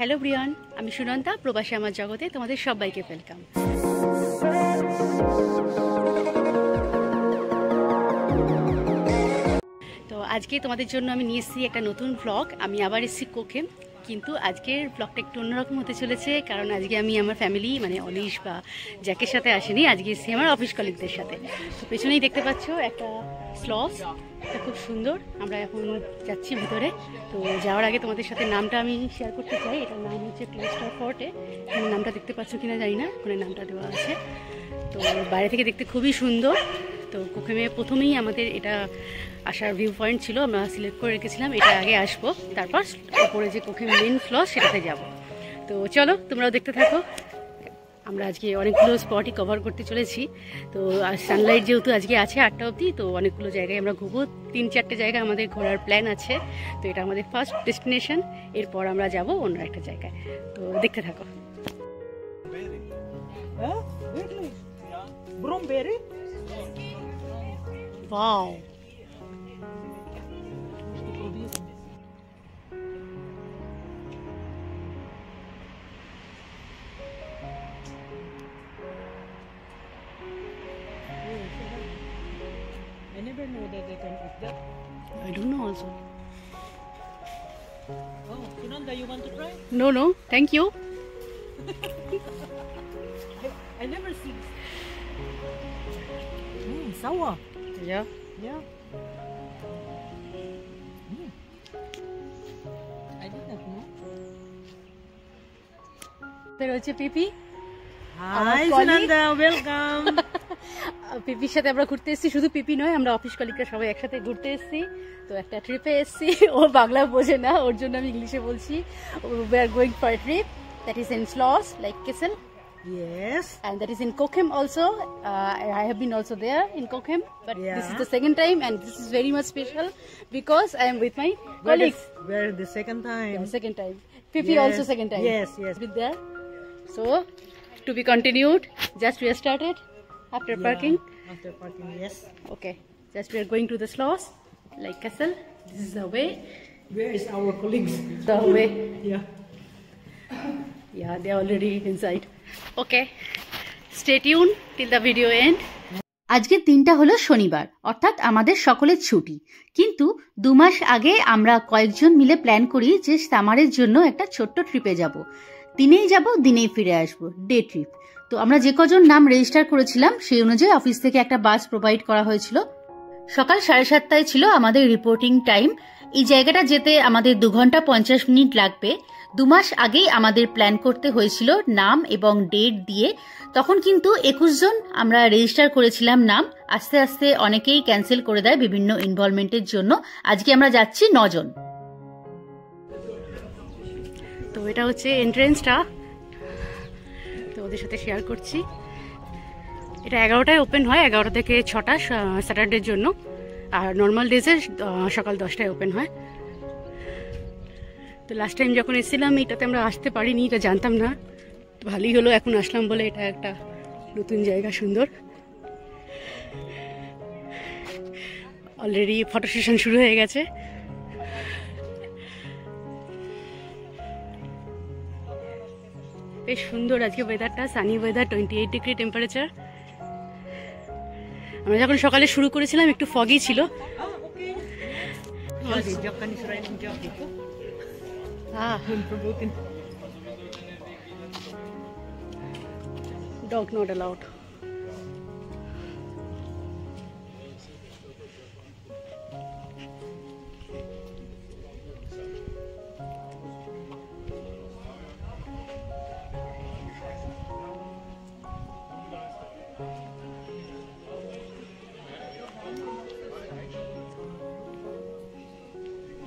Hello Brian, আমি সুনন্দা, প্রবাসী আমার জগতে তোমাদের সবাইকে ওয়েলকাম। তো আজকে তোমাদের জন্য আমি নিয়ে এসেছি একটা নতুন ব্লগ। আমি আবার এসেছি কোকেম, কিন্তু আজকের ব্লগটা একটু অন্যরকম হতে চলেছে, কারণ আজকে আমি আমার ফ্যামিলি মানে অনিশ বা জ্যাকের সাথে আসিনি, আজকে এসেছি আমার অফিস কলিগদের সাথে। তো পেছনেই দেখতে পাচ্ছ একটা স্লস, এটা খুব সুন্দর। আমরা এখন যাচ্ছি ভিতরে। তো যাওয়ার আগে তোমাদের সাথে নামটা আমি শেয়ার করতে চাই। এটার নাম হচ্ছে প্লেস্টার ফোর্টে। এখানে নামটা দেখতে পাচ্ছ কিনা জানি না, ওখানে নামটা দেওয়া আছে। তো বাইরে থেকে দেখতে খুবই সুন্দর। তো কোকেমে প্রথমেই আমাদের এটা আসার ভিউ পয়েন্ট ছিল, আমরা সিলেক্ট করে রেখেছিলাম এটা আগে আসবো, তারপর ওপরে যে কোকেম মেন ফ্লস সেটাতে যাব। তো চলো তোমরাও দেখতে থাকো। আমরা আজকে অনেকগুলো স্পটই কভার করতে চলেছি। তো সানলাইট যেহেতু আজকে আছে 8টা অবধি, তো অনেকগুলো জায়গায় আমরা ঘুরবো। 3-4টে জায়গা আমাদের ঘোরার প্ল্যান আছে। তো এটা আমাদের ফার্স্ট ডেস্টিনেশন, এরপর আমরা যাব অন্য একটা জায়গায়। তো দেখতে থাকো। Wow, I never know that they can eat that. I don't know also. Oh, Sunanda, you want to try? No, thank you. I never see. Sour. Yeah. Yeah. I did not know. Pero হচ্ছে পিপি। Hi, Sunanda, welcome. পিপির সাথে আমরা ঘুরতে এসেছি, শুধু পিপি নয়, আমরা office কলিগরা সবাই একসাথে ঘুরতে এসেছি। তো একটা ট্রিপে এসেছি, ও বাংলা বোঝে না, ওর জন্য আমি ইংলিশে বলছি। We are going for a trip that is in Sloss, like Kissel. Yes. And that is in Kokem also. I have been also there in Kokem, but this is Yeah. the second time, and this is very much special because I am with my colleagues. Where the second time? Yeah, second time. Pipi Yes. also second time. Yes. With there. So, to be continued. Just we are started after Yeah, parking. After parking, yes. Okay. Just we are going to the Sloss, like Kessel. This is the way. Where is our colleagues? The way. Yeah. Yeah, they are already inside. Okay. Stay tuned till the video end. আজকের দিনটা হলো শনিবার, অর্থাৎ আমাদের সকলের ছুটি। কিন্তু 2 মাস আগে আমরা কয়েকজন মিলে প্ল্যান করি যে সামারের জন্য একটা ছোট্ট ট্রিপে যাব। দিনেই যাব, দিনেই ফিরে আসবো, ডে ট্রিপ। তো আমরা যে কজন নাম রেজিস্টার করেছিলাম সেই অনুযায়ী অফিস থেকে একটা বাস প্রোভাইড করা হয়েছিল। সকাল 7:30টায় ছিল আমাদের রিপোর্টিং টাইম। এই জায়গাটা যেতে আমাদের 2 ঘন্টা 50 মিনিট লাগবে। 2 মাস আগেই আমাদের প্ল্যান করতে হয়েছিল নাম এবং ডেট দিয়ে। তখন কিন্তু 21 জন আমরা রেজিস্টার করেছিলাম নাম। আস্তে আস্তে অনেকেই ক্যান্সেল করে দেয় বিভিন্ন ইনভলভমেন্টের জন্য। আজকে আমরা যাচ্ছি 9 জন। তো এটা হচ্ছে এন্ট্রেন্সটা, তো ওদের সাথে শেয়ার করছি। এটা 11টায় ওপেন হয়, 11টা থেকে 6টা স্যাটারডের জন্য, আর নর্মাল ডেজে সকাল 10টায় ওপেন হয়। তো লাস্ট টাইম যখন এসেছিলাম এটাতে আমরা আসতে পারিনি, এটা জানতাম না। ভালোই হলো এখন আসলাম বলে, এটা একটা নতুন জায়গা, সুন্দর। অলরেডি ফটো সেশন শুরু হয়ে গেছে। বেশ সুন্দর আজকে ওয়েদারটা, সানি ওয়েদার, 28 ডিগ্রি টেম্পারেচার। আমরা যখন সকালে শুরু করেছিলাম একটু ফগি ছিল। Dog not allowed.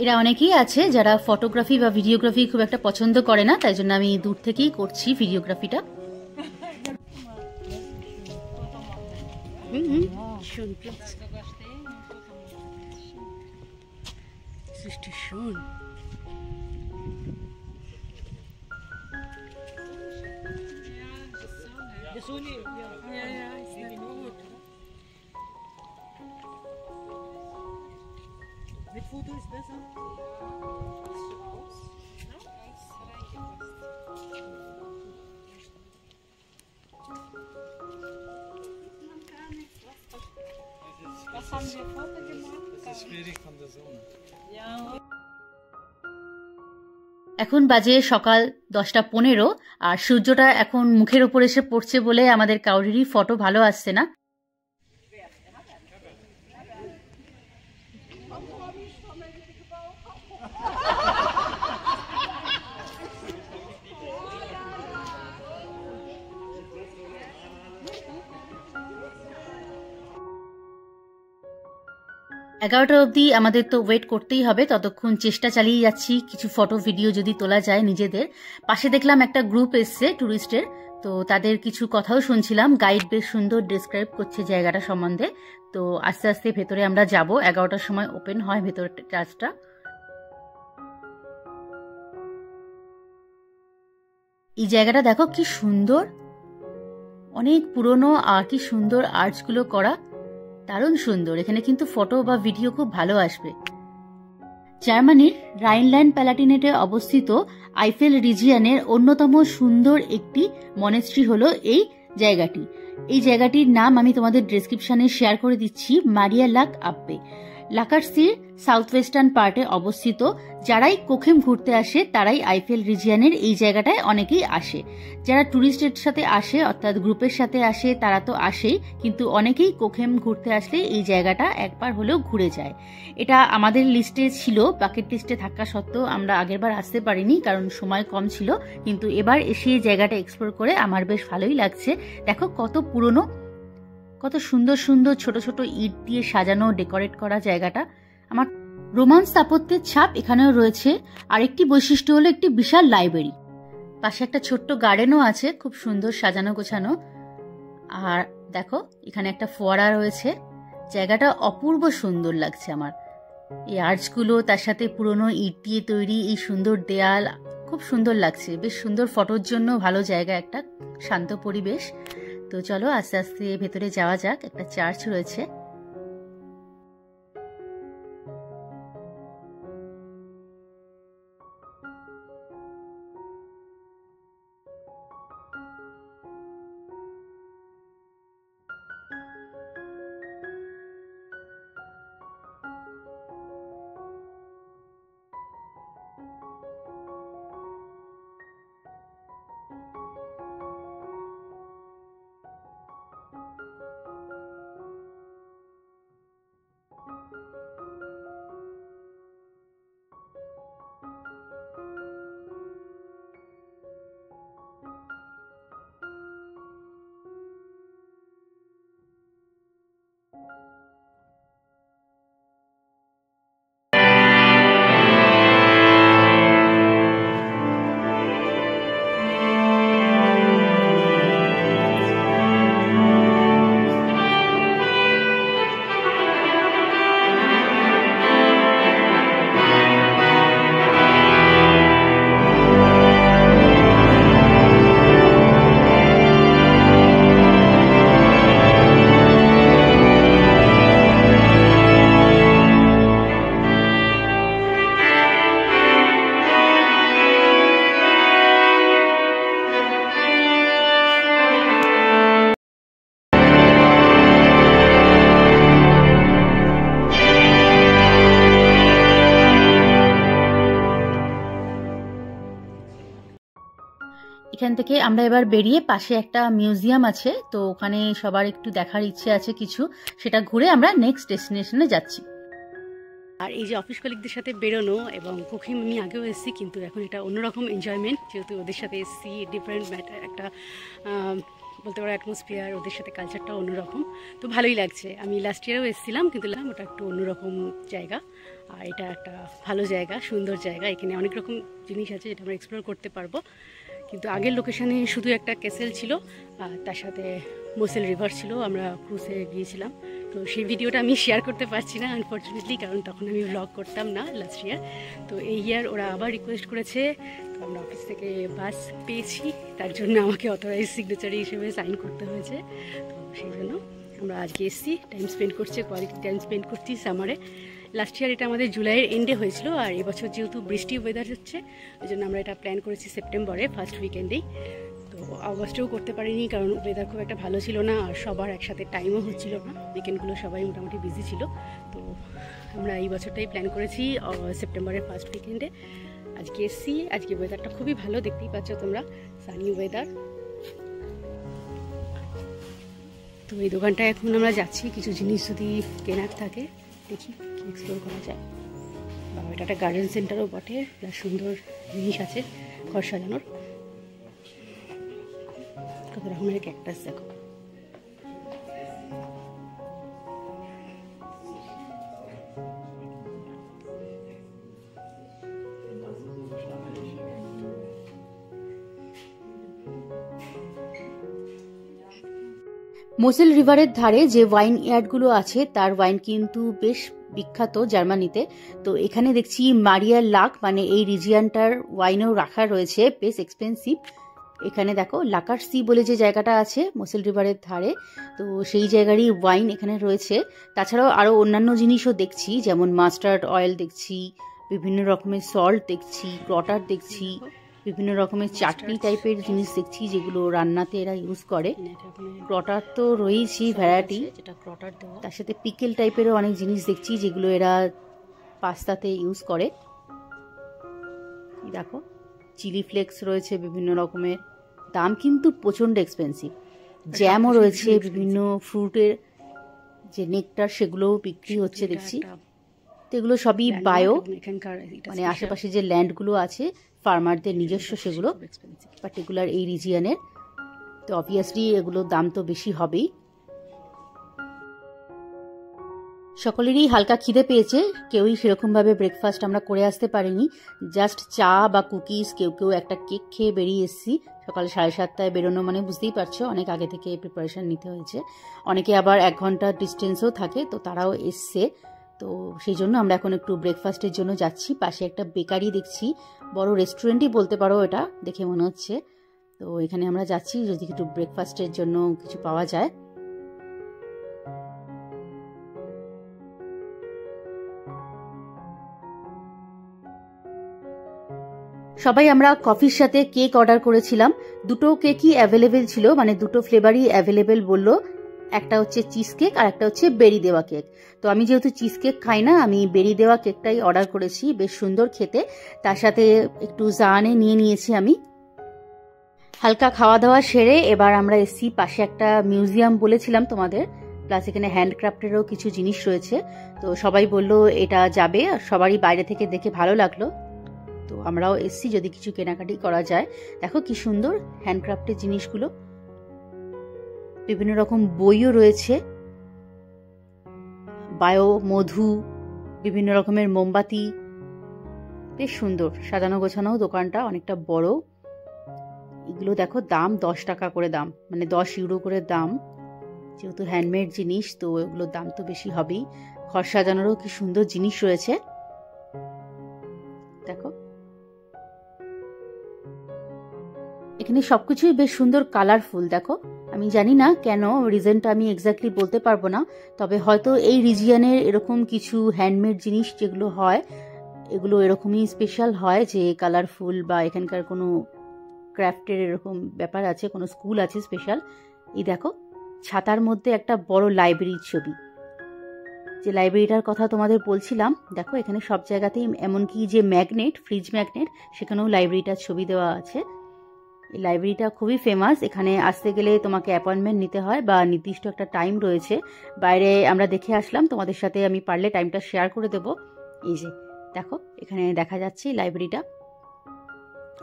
এরা অনেকেই আছে যারা ফটোগ্রাফি বা ভিডিওগ্রাফি খুব একটা পছন্দ করে না, তাই জন্য আমি দূর থেকেই করছি ভিডিওগ্রাফিটা। With photo is better. এখন বাজে সকাল 10:15 আর সূর্যটা এখন মুখের উপর এসে পড়ছে বলে আমাদের কাউরিরই ফটো ভালো আসছে না। এগারোটা অবধি আমাদের তো ওয়েট করতেই হবে, ততক্ষণ চেষ্টা চালিয়ে যাচ্ছি কিছু ফটো ভিডিও যদি তোলা যায় নিজেদের। পাশে দেখলাম একটা গ্রুপ এসছে ট্যুরিস্টের, তো তাদের কিছু কথাও শুনছিলাম। গাইড বেশ সুন্দর ডিসক্রাইব করছে জায়গাটা সম্বন্ধে। তো আস্তে আস্তে ভেতরে আমরা যাব, 11টার সময় ওপেন হয় ভেতর চার্চটা। এই জায়গাটা দেখো কি সুন্দর, অনেক পুরনো আর কি সুন্দর আর্টসগুলো করা, দারুণ সুন্দর। এখানে কিন্তু ফটো বা ভিডিও খুব ভালো আসবে। জার্মানির রাইনল্যান্ড প্যালাটিনেটে অবস্থিত আইফেল রিজিয়নের অন্যতম সুন্দর একটি মনেস্ট্রি হলো এই জায়গাটি। এই জায়গাটির নাম আমি তোমাদের ডেসক্রিপশনে শেয়ার করে দিচ্ছি, মারিয়া লাক আব্বে। লাকার্সির সাউথ ওয়েস্টার্ন পার্টে অবস্থিত। যারাই কোখেম ঘুরতে আসে তারাই আইফেল রিজিয়নের এই জায়গাটায় অনেকেই আসে। যারা ট্যুরিস্টের সাথে আসে অর্থাৎ গ্রুপের সাথে আসে তারা তো আসেই, কিন্তু অনেকেই কোখেম ঘুরতে আসলে এই জায়গাটা একবার হলেও ঘুরে যায়। এটা আমাদের লিস্টে ছিল, বাকেট লিস্টে থাকা সত্ত্বেও আমরা আগেরবার আসতে পারিনি কারণ সময় কম ছিল, কিন্তু এবার এসে এই জায়গাটা এক্সপ্লোর করে আমার বেশ ভালোই লাগছে। দেখো কত পুরনো, কত সুন্দর সুন্দর ছোট ছোট ইট দিয়ে সাজানো ডেকোরেট করা জায়গাটা। আমার রোমান স্থাপত্যের ছাপ এখানেও রয়েছে। আরেকটি বৈশিষ্ট্য হলো একটি বিশাল লাইব্রেরি, পাশে একটা ছোট্ট গার্ডেনও আছে খুব সুন্দর সাজানো গোছানো। আর দেখো এখানে একটা ফোয়ারা রয়েছে, জায়গাটা অপূর্ব সুন্দর লাগছে আমার। এই আর্চগুলো তার সাথে পুরনো ইট দিয়ে তৈরি এই সুন্দর দেয়াল, খুব সুন্দর লাগছে। বেশ সুন্দর ফটোর জন্য ভালো জায়গা, একটা শান্ত পরিবেশ। তো চলো আস্তে আস্তে ভেতরে যাওয়া যাক। একটা চার্চ রয়েছে। এখান থেকে আমরা এবার বেরিয়ে পাশে একটা মিউজিয়াম আছে, তো ওখানে সবার একটু দেখার ইচ্ছে আছে কিছু, সেটা ঘুরে আমরা নেক্সট ডেস্টিনেশনে যাচ্ছি। আর এই যে অফিস কলিগদের সাথে বেরোনো, এবং কোখেম আমি আগেও এসেছি কিন্তু এখন এটা অন্যরকম এনজয়মেন্ট, যেহেতু ওদের সাথে এসেছি, ডিফারেন্ট ম্যাটার একটা বলতে পারো অ্যাটমসফিয়ার, ওদের সাথে কালচারটা অন্যরকম, তো ভালোই লাগছে। আমি লাস্ট ইয়ারেও এসেছিলাম কিন্তু ওটা একটু অন্যরকম জায়গা, আর এটা একটা ভালো জায়গা, সুন্দর জায়গা। এখানে অনেক রকম জিনিস আছে যেটা আমরা এক্সপ্লোর করতে পারবো। কিন্তু আগের লোকেশানে শুধু একটা ক্যাসেল ছিল, তার সাথে মোসেল রিভার ছিল, আমরা ক্রুজে গিয়েছিলাম। তো সেই ভিডিওটা আমি শেয়ার করতে পারছি না আনফর্চুনেটলি, কারণ তখন আমি ব্লগ করতাম না লাস্ট ইয়ার। তো এই ইয়ার ওরা আবার রিকোয়েস্ট করেছে, তো আমরা অফিস থেকে বাস পেয়েছি, তার জন্য আমাকে অথরাইজ সিগনেচারি হিসেবে সাইন করতে হয়েছে। তো সেই জন্য আমরা আজকে এসেছি, টাইম স্পেন্ড করছি, কোয়ালিটি টাইম স্পেন্ড করছি সামারে। লাস্ট ইয়ার এটা আমাদের জুলাইয়ের এন্ডে হয়েছিল, আর এবছর যেহেতু বৃষ্টি ওয়েদার হচ্ছে ওই জন্য আমরা এটা প্ল্যান করেছি সেপ্টেম্বরে ফার্স্ট উইকেন্ডেই। তো আগস্টেও করতে পারিনি কারণ ওয়েদার খুব একটা ভালো ছিল না, আর সবার একসাথে টাইমও হচ্ছিল না, উইকেন্ডগুলো সবাই মোটামুটি বিজি ছিল। তো আমরা এই বছরটাই প্ল্যান করেছি সেপ্টেম্বরের ফার্স্ট উইকেন্ডে। আজকে এসছি, আজকে ওয়েদারটা খুবই ভালো, দেখতেই পাচ্ছ তোমরা, সানি ওয়েদার। তো এই দোকানটায় এখন আমরা যাচ্ছি, কিছু জিনিস যদি কেনার থাকে দেখি কি এক্সপ্লোর করা যায়। বাবা, এটা একটা গার্ডেন সেন্টারও বটে, প্লাস সুন্দর জিনিস আছে ঘর সাজানোর। কত রকমের ক্যাকটাস দেখো। মোসেল রিভারের ধারে যে ওয়াইন ইয়ার্ডগুলো আছে তার ওয়াইন কিন্তু বেশ বিখ্যাত জার্মানিতে। তো এখানে দেখছি মারিয়ার লাক, মানে এই রিজিয়ানটার ওয়াইনও রাখা রয়েছে, বেশ এক্সপেন্সিভ। এখানে দেখো লাকার সি বলে যে জায়গাটা আছে মোসেল রিভারের ধারে, তো সেই জায়গারই ওয়াইন এখানে রয়েছে। তাছাড়াও আরও অন্যান্য জিনিসও দেখছি, যেমন মাস্টার্ড অয়েল দেখছি, বিভিন্ন রকমের সল্ট দেখছি, ক্রটার দেখছি, বিভিন্ন রকমের চাটনি টাইপের জিনিস দেখছি যেগুলো রান্নাতে এরা ইউজ করে। ক্রটার তো রয়েছেই ভ্যারাইটি, তার সাথে পিকেল টাইপেরও অনেক জিনিস দেখছি যেগুলো এরা পাস্তাতে ইউজ করে। দেখো চিলি ফ্লেক্স রয়েছে বিভিন্ন রকমের, দাম কিন্তু প্রচণ্ড এক্সপেন্সিভ। জ্যামও রয়েছে, বিভিন্ন ফ্রুটের যে নেকটার সেগুলোও বিক্রি হচ্ছে দেখছি। তো এগুলো সবই বায়ো, মানে আশেপাশে যে ল্যান্ডগুলো আছে ফার্মারদের নিজস্ব, সেগুলো পার্টিকুলার এই রিজিয়নের। তো অবভিয়াসলি এগুলোর দাম তো বেশি হবেই। সকলেরই হালকা খিদে পেয়েছে, কেউই সেরকমভাবে ব্রেকফাস্ট আমরা করে আসতে পারিনি, জাস্ট চা বা কুকিজ, কেউ কেউ একটা কেক খেয়ে বেরিয়ে এসেছি। সকাল 7:30টায় বেরোনো মানে বুঝতেই পারছো অনেক আগে থেকে প্রিপারেশন নিতে হয়েছে। অনেকে আবার 1 ঘন্টা ডিস্টেন্সও থাকে, তো তারাও এসছে। তো সেই জন্য আমরা এখন একটু ব্রেকফাস্টের জন্য যাচ্ছি। পাশে একটা বেকারি দেখছি, বড় রেস্টুরেন্টই বলতে পারো এটা দেখে মনে হচ্ছে। তো এখানে আমরা যাচ্ছি যদি একটু ব্রেকফাস্টের জন্য কিছু পাওয়া যায়। সবাই আমরা কফির সাথে কেক অর্ডার করেছিলাম। দুটো কেকই অ্যাভেলেবেল ছিল, মানে দুটো ফ্লেভারই অ্যাভেলেবেল বললো। একটা হচ্ছে চিজ কেক আর একটা হচ্ছে বেরি দেওয়া কেক। তো আমি যেহেতু চিজ কেক খাই না, আমি বেরি দেওয়া কেকটাই অর্ডার করেছি, বেশ সুন্দর খেতে। তার সাথে একটু জানে নিয়ে নিয়েছি আমি। হালকা খাওয়া দাওয়া সেরে এবার আমরা এসছি পাশে একটা মিউজিয়াম বলেছিলাম তোমাদের, প্লাস এখানে হ্যান্ডক্রাফটেরও কিছু জিনিস রয়েছে। তো সবাই বললো এটা যাবে, সবারই বাইরে থেকে দেখে ভালো লাগলো। তো আমরাও এসছি যদি কিছু কেনাকাটি করা যায়। দেখো কি সুন্দর হ্যান্ডক্রাফটের জিনিসগুলো, বিভিন্ন রকম বইও রয়েছে, বায়ো, মধু, বিভিন্ন রকমের মোমবাতি, বেশ সুন্দর সাজানো গোছানো দোকানটা, অনেকটা বড়। এগুলো দেখো দাম 10 টাকা করে দাম, মানে 10 ইউরো করে দাম। যেহেতু হ্যান্ডমেড জিনিস তো এগুলোর দাম তো বেশি হবেই। ঘর সাজানোরও কি সুন্দর জিনিস রয়েছে দেখো। এখানে সবকিছুই বেশ সুন্দর কালারফুল। দেখো আমি জানি না কেন, রিজনটা আমি এক্স্যাক্টলি বলতে পারবো না, তবে হয়তো এই রিজিয়নের এরকম কিছু হ্যান্ডমেড জিনিস যেগুলো হয় এগুলো এরকমই স্পেশাল হয় যে কালারফুল, বা এখানকার কোনো ক্রাফটের এরকম ব্যাপার আছে, কোনো স্কুল আছে স্পেশাল। এই দেখো ছাতার মধ্যে একটা বড় লাইব্রেরির ছবি, যে লাইব্রেরিটার কথা তোমাদের বলছিলাম। দেখো এখানে সব জায়গাতেই, এমনকি যে ম্যাগনেট, ফ্রিজ ম্যাগনেট, সেখানেও লাইব্রেরিটার ছবি দেওয়া আছে। এই লাইব্রেরিটা খুবই ফেমাস। এখানে আসতে গেলে তোমাকে অ্যাপয়েন্টমেন্ট নিতে হয় বা নির্দিষ্ট একটা টাইম রয়েছে। বাইরে আমরা দেখে আসলাম, তোমাদের সাথে আমি পারলে টাইমটা শেয়ার করে দেব। এই যে দেখো এখানে দেখা যাচ্ছে লাইব্রেরিটা,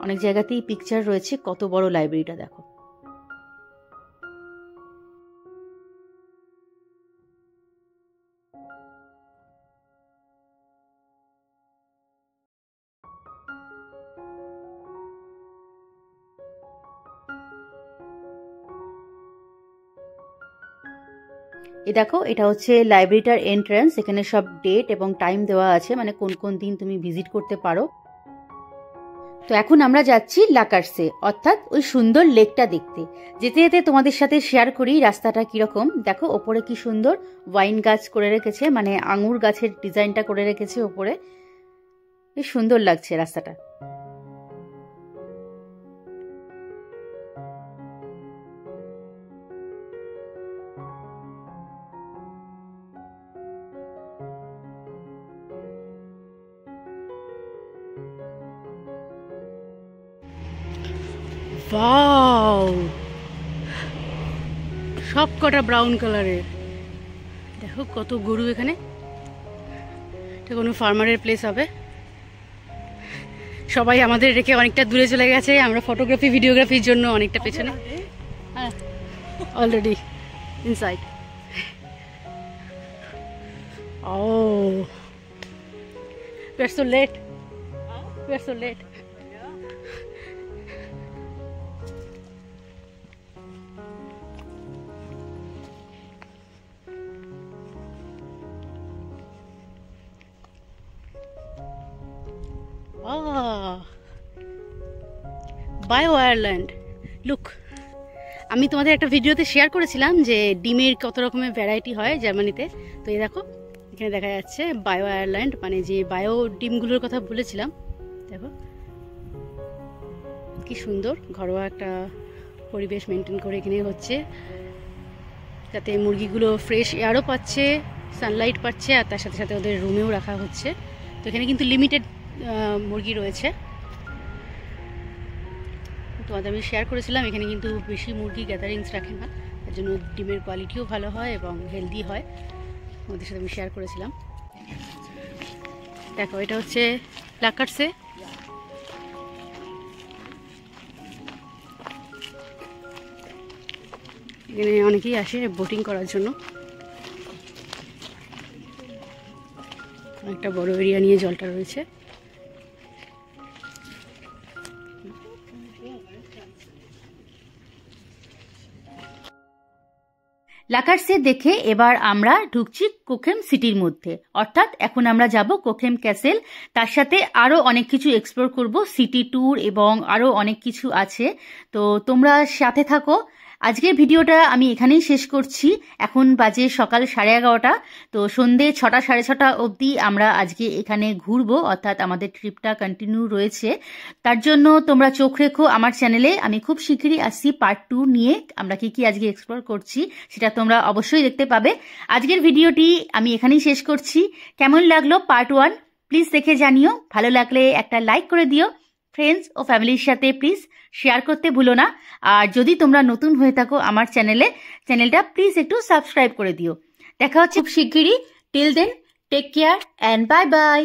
অনেক জায়গাতেই পিকচার রয়েছে, কত বড় লাইব্রেরিটা দেখো। এই দেখো এটা হচ্ছে লাইব্রেরিটার এন্ট্রান্স। এখানে সব ডেট এবং টাইম দেওয়া আছে, মানে কোন কোন দিন তুমি ভিজিট করতে পারো। তো এখন আমরা যাচ্ছি লাকার্সে, অর্থাৎ ওই সুন্দর লেকটা দেখতে। যেতে যেতে তোমাদের সাথে শেয়ার করি রাস্তাটা কিরকম। দেখো ওপরে কি সুন্দর ওয়াইন গাছ করে রেখেছে, মানে আঙুর গাছের ডিজাইনটা করে রেখেছে ওপরে, বেশ সুন্দর লাগছে রাস্তাটা। ওয়াও, সব কটা ব্রাউন কালারের। দেখো কত গরু এখানে, এটা কোনো ফার্মারের প্লেস হবে। সবাই আমাদের রেখে অনেকটা দূরে চলে গেছে, আমরা ফটোগ্রাফি ভিডিওগ্রাফির জন্য অনেকটা পেছনে। হ্যাঁ, অলরেডি ইনসাইড। ও, we are so late. We are so late. বায়ো আয়ারল্যান্ড, লুক। আমি তোমাদের একটা ভিডিওতে শেয়ার করেছিলাম যে ডিমের কত রকমের ভ্যারাইটি হয় জার্মানিতে। তো এই দেখো এখানে দেখা যাচ্ছে বায়ো আয়ারল্যান্ড, মানে যে বায়ো ডিমগুলোর কথা বলেছিলাম। দেখো কি সুন্দর ঘরোয়া একটা পরিবেশ মেনটেন করে এখানে হচ্ছে, যাতে মুরগিগুলো ফ্রেশ এয়ারও পাচ্ছে, সানলাইট পাচ্ছে, আর তার সাথে সাথে ওদের রুমেও রাখা হচ্ছে। তো এখানে কিন্তু লিমিটেড মুরগি রয়েছে। তোমাদের আমি শেয়ার করেছিলাম এখানে কিন্তু বেশি মুরগি গ্যাদারিংস রাখে না, তার জন্য ডিমের কোয়ালিটিও ভালো হয় এবং হেলদি হয়। ওদের সাথে আমি শেয়ার করেছিলাম। দেখো এটা হচ্ছে লাকার্সে। এখানে অনেকেই আসে বোটিং করার জন্য। একটা বড় এরিয়া নিয়ে জলটা রয়েছে। লাকার্সে দেখে এবার আমরা ঢুকছি কোখেম সিটির মধ্যে, অর্থাৎ এখন আমরা যাব কোখেম ক্যাসেল। তার সাথে আরও অনেক কিছু এক্সপ্লোর করব, সিটি ট্যুর এবং আরও অনেক কিছু আছে। তো তোমরা সাথে থাকো। আজকের ভিডিওটা আমি এখানেই শেষ করছি। এখন বাজে সকাল 11:30। তো সন্ধে 6টা 6:30 অবধি আমরা আজকে এখানে ঘুরবো, অর্থাৎ আমাদের ট্রিপটা কন্টিনিউ রয়েছে। তার জন্য তোমরা চোখ রেখো আমার চ্যানেলে। আমি খুব শীঘ্রই আসছি পার্ট 2 নিয়ে। আমরা কি আজকে এক্সপ্লোর করছি সেটা তোমরা অবশ্যই দেখতে পাবে। আজকের ভিডিওটি আমি এখানেই শেষ করছি। কেমন লাগলো পার্ট 1 প্লিজ দেখে জানিও। ভালো লাগলে একটা লাইক করে দিও। ফ্রেন্ডস ও ফ্যামিলির সাথে প্লিজ শেয়ার করতে ভুলো না। আর যদি তোমরা নতুন হয়ে থাকো আমার চ্যানেলটা প্লিজ একটু সাবস্ক্রাইব করে দিও। দেখা হচ্ছে খুব শিগগিরই। Till then take care and bye by.